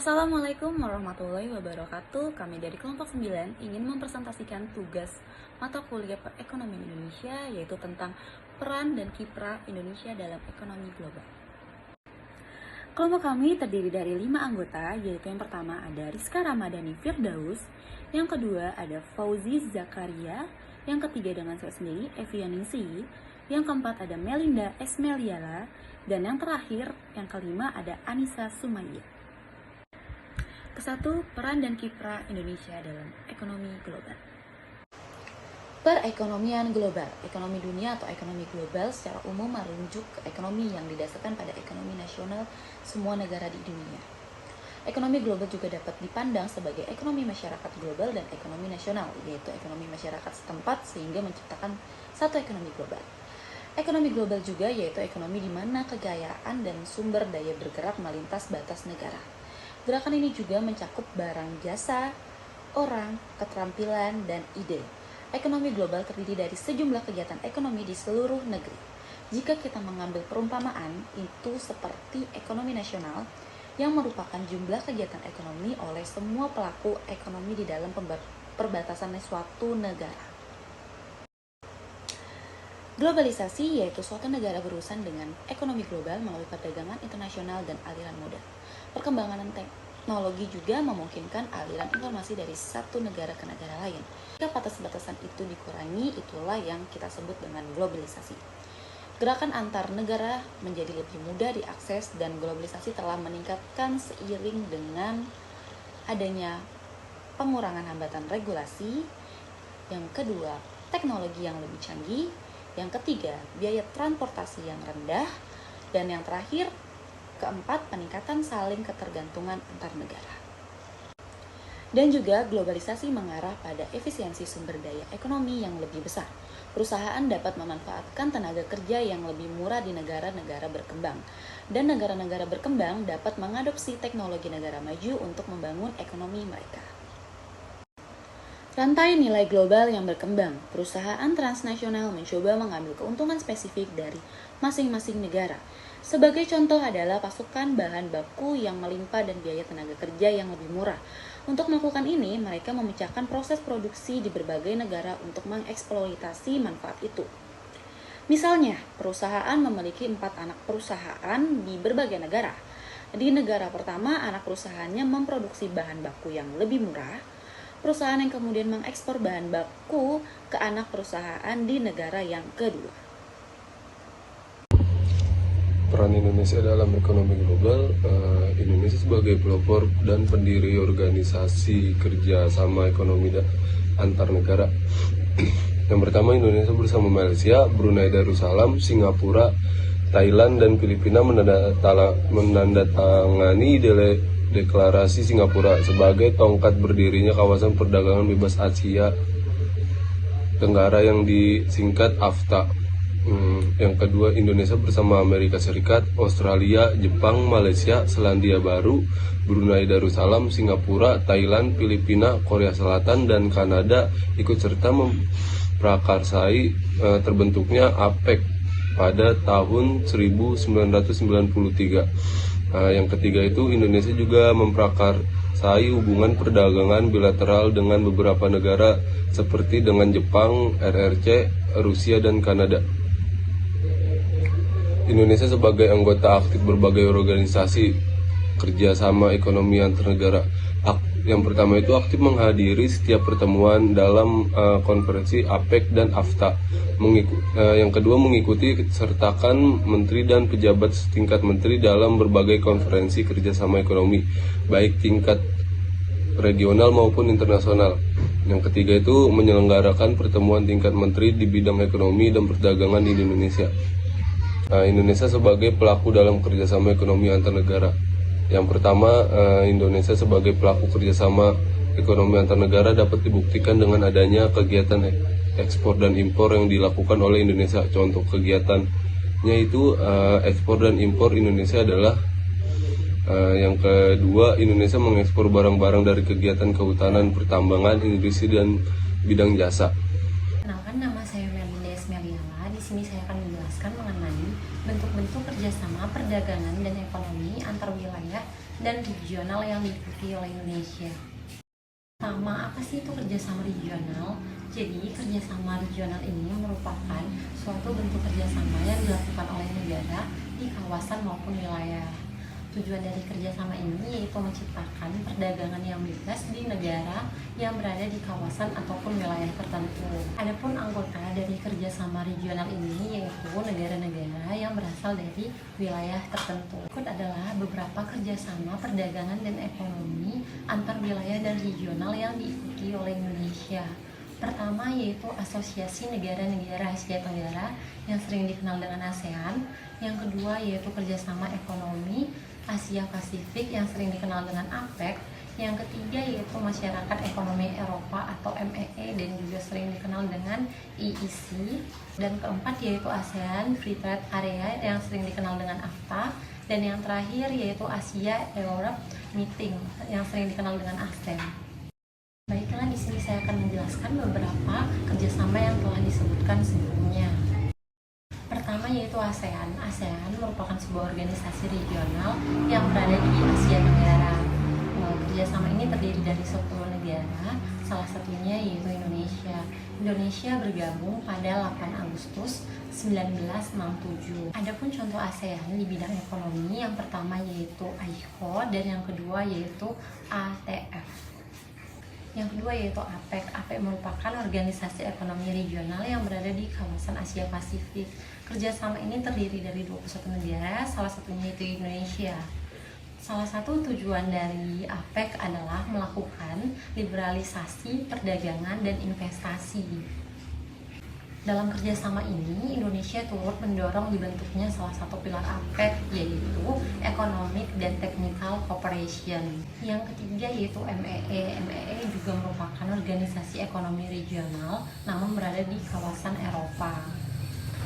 Assalamualaikum warahmatullahi wabarakatuh. Kami dari kelompok 9 ingin mempresentasikan tugas mata kuliah perekonomian Indonesia, yaitu tentang peran dan kiprah Indonesia dalam ekonomi global. Kelompok kami terdiri dari 5 anggota, yaitu yang pertama ada Rizka Ramadhani Firdaus, yang kedua ada Fauzi Zakaria, yang ketiga dengan saya sendiri Evi Yaningsi, yang keempat ada Melinda Esmeliala, dan yang terakhir, yang kelima ada Anissa Sumayya. Kesatu, peran dan kiprah Indonesia dalam ekonomi global. Perekonomian global, ekonomi dunia atau ekonomi global secara umum merujuk ke ekonomi yang didasarkan pada ekonomi nasional semua negara di dunia. Ekonomi global juga dapat dipandang sebagai ekonomi masyarakat global dan ekonomi nasional, yaitu ekonomi masyarakat setempat sehingga menciptakan satu ekonomi global. Ekonomi global juga yaitu ekonomi di mana kekayaan dan sumber daya bergerak melintas batas negara. Gerakan ini juga mencakup barang jasa, orang, keterampilan, dan ide. Ekonomi global terdiri dari sejumlah kegiatan ekonomi di seluruh negeri. Jika kita mengambil perumpamaan, itu seperti ekonomi nasional yang merupakan jumlah kegiatan ekonomi oleh semua pelaku ekonomi di dalam perbatasan suatu negara. Globalisasi yaitu suatu negara berurusan dengan ekonomi global melalui perdagangan internasional dan aliran modal. Perkembangan teknologi juga memungkinkan aliran informasi dari satu negara ke negara lain. Jika batas-batasan itu dikurangi, itulah yang kita sebut dengan globalisasi. Gerakan antar negara menjadi lebih mudah diakses dan globalisasi telah meningkatkan seiring dengan adanya pengurangan hambatan regulasi. Yang kedua, teknologi yang lebih canggih. Yang ketiga, biaya transportasi yang rendah. Dan yang terakhir, keempat, peningkatan saling ketergantungan antar negara. Dan juga globalisasi mengarah pada efisiensi sumber daya ekonomi yang lebih besar. Perusahaan dapat memanfaatkan tenaga kerja yang lebih murah di negara-negara berkembang. Dan negara-negara berkembang dapat mengadopsi teknologi negara maju untuk membangun ekonomi mereka. Rantai nilai global yang berkembang, perusahaan transnasional mencoba mengambil keuntungan spesifik dari masing-masing negara. Sebagai contoh adalah pasokan bahan baku yang melimpah dan biaya tenaga kerja yang lebih murah. Untuk melakukan ini, mereka memecahkan proses produksi di berbagai negara untuk mengeksploitasi manfaat itu. Misalnya, perusahaan memiliki 4 anak perusahaan di berbagai negara. Di negara pertama, anak perusahaannya memproduksi bahan baku yang lebih murah. Perusahaan yang kemudian mengekspor bahan baku ke anak perusahaan di negara yang kedua. Peran Indonesia dalam ekonomi global, Indonesia sebagai pelopor dan pendiri organisasi kerjasama ekonomi antar negara. Yang pertama, Indonesia bersama Malaysia, Brunei Darussalam, Singapura, Thailand, dan Filipina menandatangani Deklarasi Singapura sebagai tongkat berdirinya kawasan perdagangan bebas Asia Tenggara yang disingkat AFTA. Yang kedua, Indonesia bersama Amerika Serikat, Australia, Jepang, Malaysia, Selandia Baru, Brunei Darussalam, Singapura, Thailand, Filipina, Korea Selatan, dan Kanada ikut serta memprakarsai terbentuknya APEC pada tahun 1993. Yang ketiga itu, Indonesia juga memprakarsai hubungan perdagangan bilateral dengan beberapa negara seperti dengan Jepang, RRC, Rusia, dan Kanada. Indonesia sebagai anggota aktif berbagai organisasi kerjasama ekonomi antar negara. Yang pertama itu aktif menghadiri setiap pertemuan dalam konferensi APEC dan AFTA. Yang kedua, mengikuti sertakan menteri dan pejabat setingkat menteri dalam berbagai konferensi kerjasama ekonomi, baik tingkat regional maupun internasional. Yang ketiga itu menyelenggarakan pertemuan tingkat menteri di bidang ekonomi dan perdagangan di Indonesia. Indonesia sebagai pelaku dalam kerjasama ekonomi antar negara. Yang pertama, Indonesia sebagai pelaku kerjasama ekonomi antar negara dapat dibuktikan dengan adanya kegiatan ekspor dan impor yang dilakukan oleh Indonesia. Contoh kegiatannya itu ekspor dan impor Indonesia adalah yang kedua, Indonesia mengekspor barang-barang dari kegiatan kehutanan, pertambangan, industri, dan bidang jasa. Kenalkan, nama saya Melinda Esmeliala. Di sini saya akan menjelaskan mengenai bentuk-bentuk kerjasama perdagangan dan ekonomi antar wilayah dan regional yang diikuti oleh Indonesia. Apa sih itu kerjasama regional? Jadi kerjasama regional ini merupakan suatu bentuk kerjasama yang dilakukan oleh negara di kawasan maupun wilayah. Tujuan dari kerjasama ini yaitu menciptakan perdagangan yang bebas di negara yang berada di kawasan ataupun wilayah tertentu. Adapun anggota dari kerjasama regional ini yaitu negara-negara yang berasal dari wilayah tertentu. Berikut adalah beberapa kerjasama perdagangan dan ekonomi antar wilayah dan regional yang diikuti oleh Indonesia. Pertama yaitu Asosiasi Negara-Negara Asia Tenggara yang sering dikenal dengan ASEAN. Yang kedua yaitu Kerjasama Ekonomi Asia Pasifik yang sering dikenal dengan APEC. Yang ketiga yaitu Masyarakat Ekonomi Eropa atau MEE dan juga sering dikenal dengan EEC. Dan keempat yaitu ASEAN Free Trade Area yang sering dikenal dengan AFTA. Dan yang terakhir yaitu Asia Europe Meeting yang sering dikenal dengan ASEM. Baiklah, di sini saya akan menjelaskan beberapa kerjasama yang telah disebutkan sebelumnya. Pertama yaitu ASEAN. ASEAN merupakan sebuah organisasi regional yang berada di Asia Tenggara. Kerjasama ini terdiri dari 10 negara, salah satunya yaitu Indonesia. Indonesia bergabung pada 8 Agustus 1967. Adapun contoh ASEAN di bidang ekonomi, yang pertama yaitu AICO dan yang kedua yaitu ATF. Yang kedua yaitu APEC. APEC merupakan organisasi ekonomi regional yang berada di kawasan Asia Pasifik. Kerjasama ini terdiri dari 21 negara, salah satunya yaitu Indonesia. Salah satu tujuan dari APEC adalah melakukan liberalisasi perdagangan dan investasi. Dalam kerjasama ini, Indonesia turut mendorong dibentuknya salah satu pilar APEC, yaitu Economic dan Technical Cooperation. Yang ketiga yaitu MEE. MEE juga merupakan organisasi ekonomi regional, namun berada di kawasan Eropa.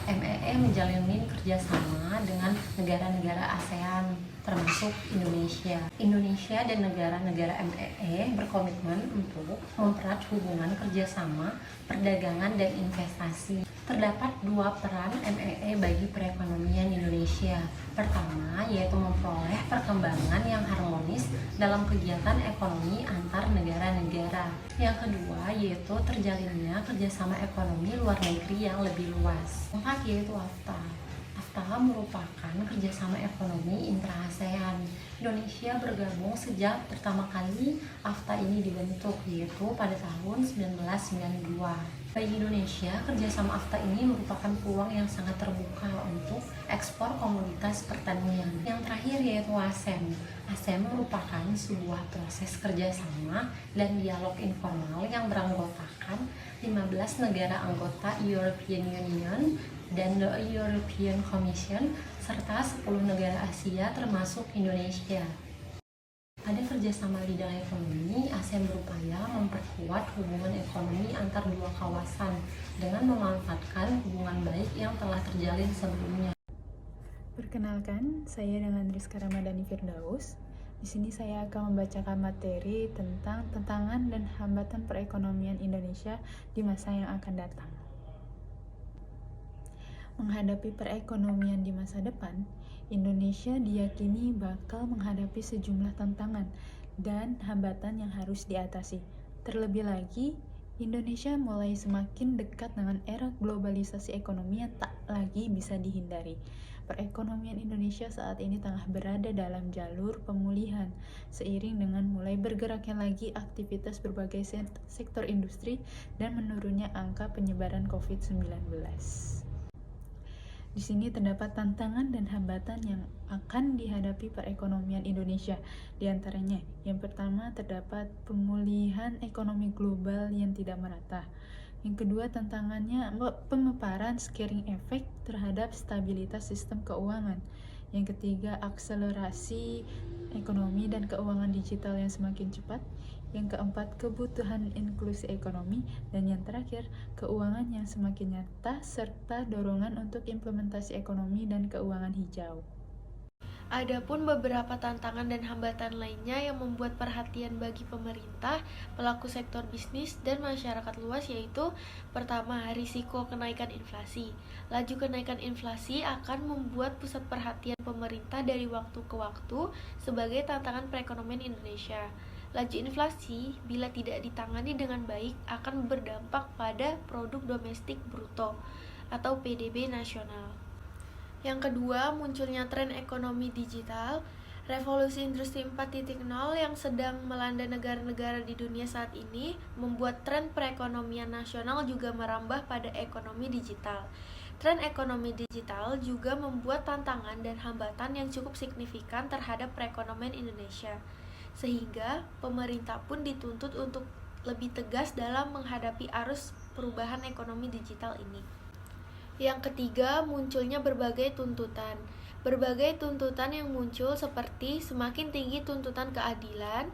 MEE menjalin kerjasama dengan negara-negara ASEAN, termasuk Indonesia. Indonesia dan negara-negara MEE berkomitmen untuk mempererat hubungan kerjasama, perdagangan, dan investasi. Terdapat dua peran MEE bagi perekonomian Indonesia. Pertama, yaitu memperoleh perkembangan yang harmonis dalam kegiatan ekonomi antar negara-negara. Yang kedua, yaitu terjalinnya kerjasama ekonomi luar negeri yang lebih luas. Keempat, yaitu AFTA. AFTA merupakan kerjasama ekonomi intra-ASEAN. Indonesia bergabung sejak pertama kali AFTA ini dibentuk, yaitu pada tahun 1992. Bagi Indonesia, kerjasama AFTA ini merupakan peluang yang sangat terbuka untuk ekspor komoditas pertanian. Yang terakhir yaitu ASEM. ASEM merupakan sebuah proses kerjasama dan dialog informal yang beranggotakan 15 negara anggota European Union dan the European Commission, serta 10 negara Asia termasuk Indonesia. Pada kerjasama bidang ekonomi, ASEAN berupaya memperkuat hubungan ekonomi antar dua kawasan dengan memanfaatkan hubungan baik yang telah terjalin sebelumnya. Perkenalkan, saya dengan Rizka Ramadhani Firdaus. Di sini saya akan membacakan materi tentang tantangan dan hambatan perekonomian Indonesia di masa yang akan datang. Menghadapi perekonomian di masa depan, Indonesia diyakini bakal menghadapi sejumlah tantangan dan hambatan yang harus diatasi. Terlebih lagi, Indonesia mulai semakin dekat dengan era globalisasi ekonomi yang tak lagi bisa dihindari. Perekonomian Indonesia saat ini tengah berada dalam jalur pemulihan, seiring dengan mulai bergeraknya lagi aktivitas berbagai sektor industri dan menurunnya angka penyebaran COVID-19. Di sini terdapat tantangan dan hambatan yang akan dihadapi perekonomian Indonesia. Di antaranya, yang pertama terdapat pemulihan ekonomi global yang tidak merata. Yang kedua, tantangannya pemaparan scaring effect terhadap stabilitas sistem keuangan. Yang ketiga, akselerasi ekonomi dan keuangan digital yang semakin cepat. Yang keempat, kebutuhan inklusi ekonomi. Dan yang terakhir, keuangan yang semakin nyata serta dorongan untuk implementasi ekonomi dan keuangan hijau. Adapun beberapa tantangan dan hambatan lainnya yang membuat perhatian bagi pemerintah, pelaku sektor bisnis, dan masyarakat luas yaitu pertama, risiko kenaikan inflasi. Laju kenaikan inflasi akan membuat pusat perhatian pemerintah dari waktu ke waktu sebagai tantangan perekonomian Indonesia. Laju inflasi bila tidak ditangani dengan baik akan berdampak pada produk domestik bruto atau PDB nasional. Yang kedua, munculnya tren ekonomi digital. Revolusi Industri 4.0 yang sedang melanda negara-negara di dunia saat ini membuat tren perekonomian nasional juga merambah pada ekonomi digital. Tren ekonomi digital juga membuat tantangan dan hambatan yang cukup signifikan terhadap perekonomian Indonesia, sehingga pemerintah pun dituntut untuk lebih tegas dalam menghadapi arus perubahan ekonomi digital ini. Yang ketiga, munculnya berbagai tuntutan. Berbagai tuntutan yang muncul seperti semakin tinggi tuntutan keadilan,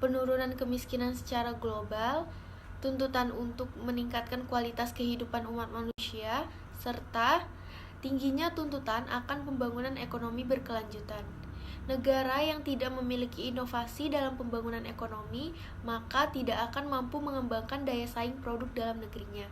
penurunan kemiskinan secara global, tuntutan untuk meningkatkan kualitas kehidupan umat manusia, serta tingginya tuntutan akan pembangunan ekonomi berkelanjutan. Negara yang tidak memiliki inovasi dalam pembangunan ekonomi, maka tidak akan mampu mengembangkan daya saing produk dalam negerinya.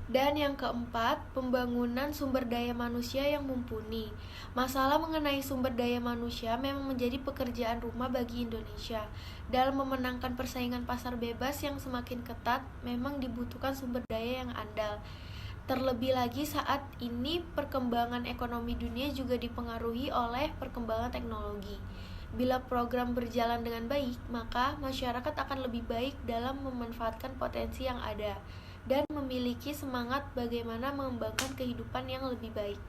Dan yang keempat, pembangunan sumber daya manusia yang mumpuni. Masalah mengenai sumber daya manusia memang menjadi pekerjaan rumah bagi Indonesia. Dalam memenangkan persaingan pasar bebas yang semakin ketat, memang dibutuhkan sumber daya yang andal. Terlebih lagi saat ini perkembangan ekonomi dunia juga dipengaruhi oleh perkembangan teknologi. Bila program berjalan dengan baik, maka masyarakat akan lebih baik dalam memanfaatkan potensi yang ada dan memiliki semangat bagaimana mengembangkan kehidupan yang lebih baik.